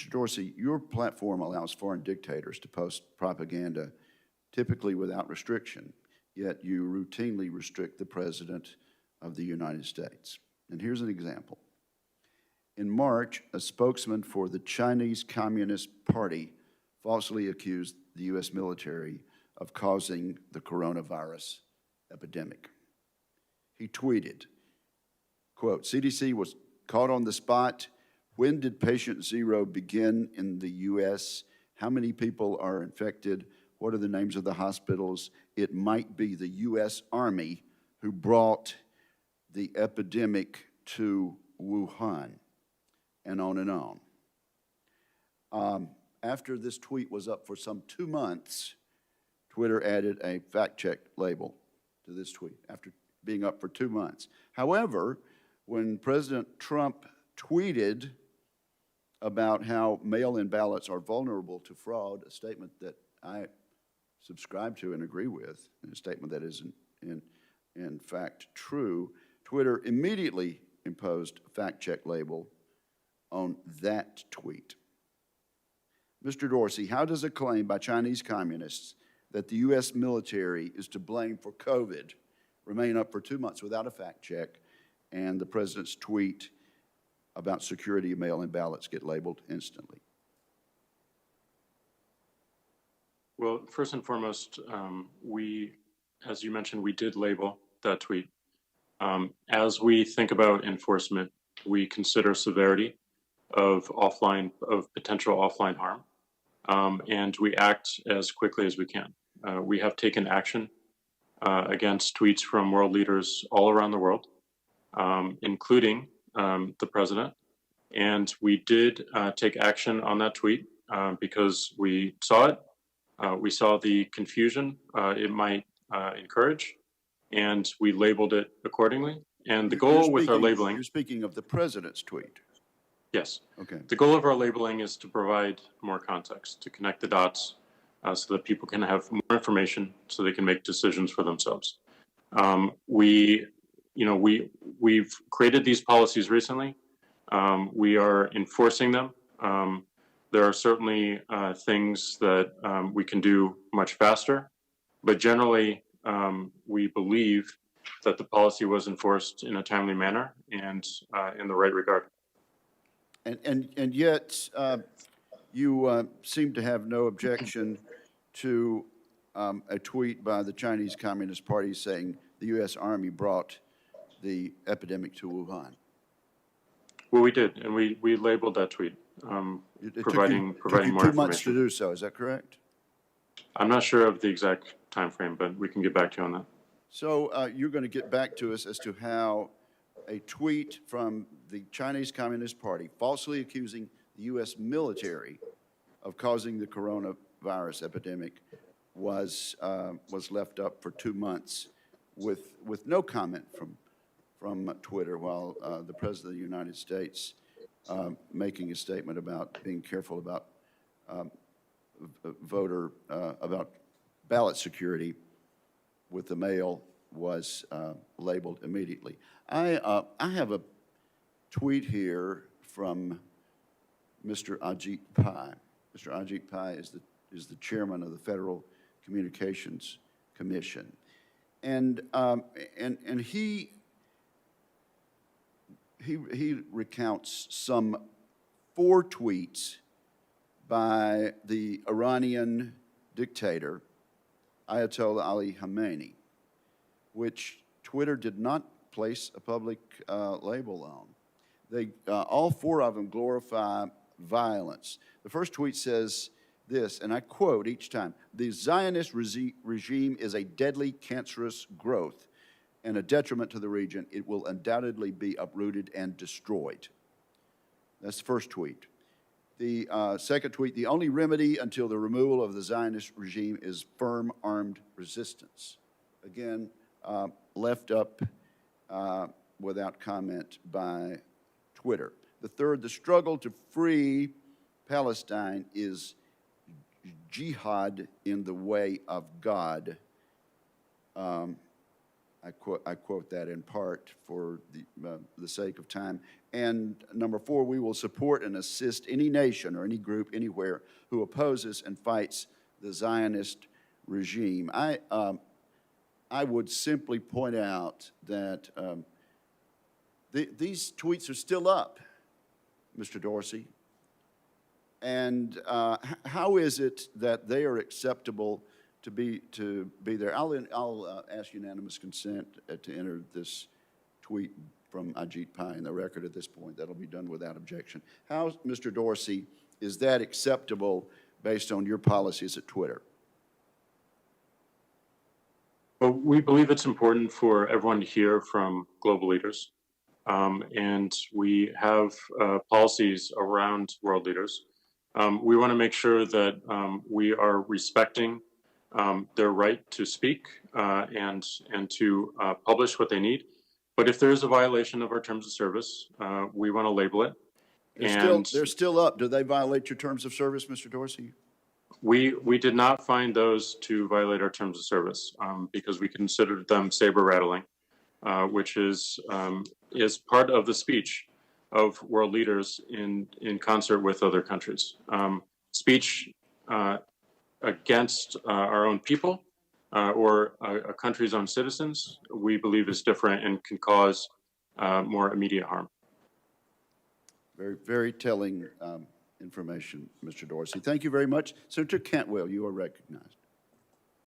Mr. Dorsey, your platform allows foreign dictators to post propaganda, typically without restriction, yet you routinely restrict the President of the United States. And here's an example. In March, a spokesman for the Chinese Communist Party falsely accused the U.S. military of causing the coronavirus epidemic. He tweeted, quote, "CDC was caught on the spot. When did patient zero begin in the U.S.? How many people are infected? What are the names of the hospitals? It might be the U.S. Army who brought the epidemic to Wuhan," and on and on. After this tweet was up for some 2 months, Twitter added a fact-check label to this tweet after being up for 2 months. However, when President Trump tweeted about how mail-in ballots are vulnerable to fraud, a statement that I subscribe to and agree with, and a statement that is in fact true, Twitter immediately imposed a fact-check label on that tweet. Mr. Dorsey, how does a claim by Chinese communists that the U.S. military is to blame for COVID remain up for 2 months without a fact check, and the President's tweet about security of mail-in ballots get labeled instantly? Well, first and foremost, as you mentioned, we did label that tweet. As we think about enforcement, we consider severity of potential offline harm, and we act as quickly as we can. We have taken action against tweets from world leaders all around the world, including the President. And we did take action on that tweet because we saw it. We saw the confusion it might encourage, and we labeled it accordingly. And the goal with our labeling— You're speaking of the President's tweet? Yes. Okay. The goal of our labeling is to provide more context, to connect the dots so that people can have more information so they can make decisions for themselves. We've created these policies recently. We are enforcing them. There are certainly things that we can do much faster, but generally we believe that the policy was enforced in a timely manner and in the right regard. And yet you seem to have no objection to a tweet by the Chinese Communist Party saying the U.S. Army brought the epidemic to Wuhan. Well, we did, and we labeled that tweet, providing more information. 2 months to do so, is that correct? I'm not sure of the exact time frame, but we can get back to you on that. So you're going to get back to us as to how a tweet from the Chinese Communist Party falsely accusing the U.S. military of causing the coronavirus epidemic was left up for 2 months with no comment from Twitter, while the President of the United States making a statement about being careful about about ballot security with the mail was labeled immediately. I have a tweet here from Mr. Ajit Pai. Mr. Ajit Pai is the chairman of the Federal Communications Commission, and he recounts some 4 tweets by the Iranian dictator Ayatollah Ali Khamenei, which Twitter did not place a public label on. All 4 of them glorify violence. The first tweet says this, and I quote each time: "The Zionist regime is a deadly, cancerous growth and a detriment to the region. It will undoubtedly be uprooted and destroyed." That's the first tweet. The second tweet: "The only remedy until the removal of the Zionist regime is firm armed resistance." Again, left up without comment by Twitter. The third: "The struggle to free Palestine is jihad in the way of God." I quote that in part for the sake of time. And number 4, we will support and assist any nation or any group anywhere who opposes and fights the Zionist regime. I would simply point out that these tweets are still up, Mr. Dorsey. And how is it that they are acceptable to be there? I'll ask unanimous consent to enter this tweet from Ajit Pai in the record at this point. That'll be done without objection. How, Mr. Dorsey, is that acceptable based on your policies at Twitter? Well, we believe it's important for everyone to hear from global leaders. And we have policies around world leaders. We want to make sure that we are respecting their right to speak and to publish what they need. But if there is a violation of our terms of service, we want to label it. They're still up. Do they violate your terms of service, Mr. Dorsey? We did not find those to violate our terms of service because we considered them saber rattling, which is part of the speech of world leaders in concert with other countries. Speech against our own people or a country's own citizens, we believe is different and can cause more immediate harm. Very, very telling information, Mr. Dorsey. Thank you very much. Senator Cantwell, you are recognized.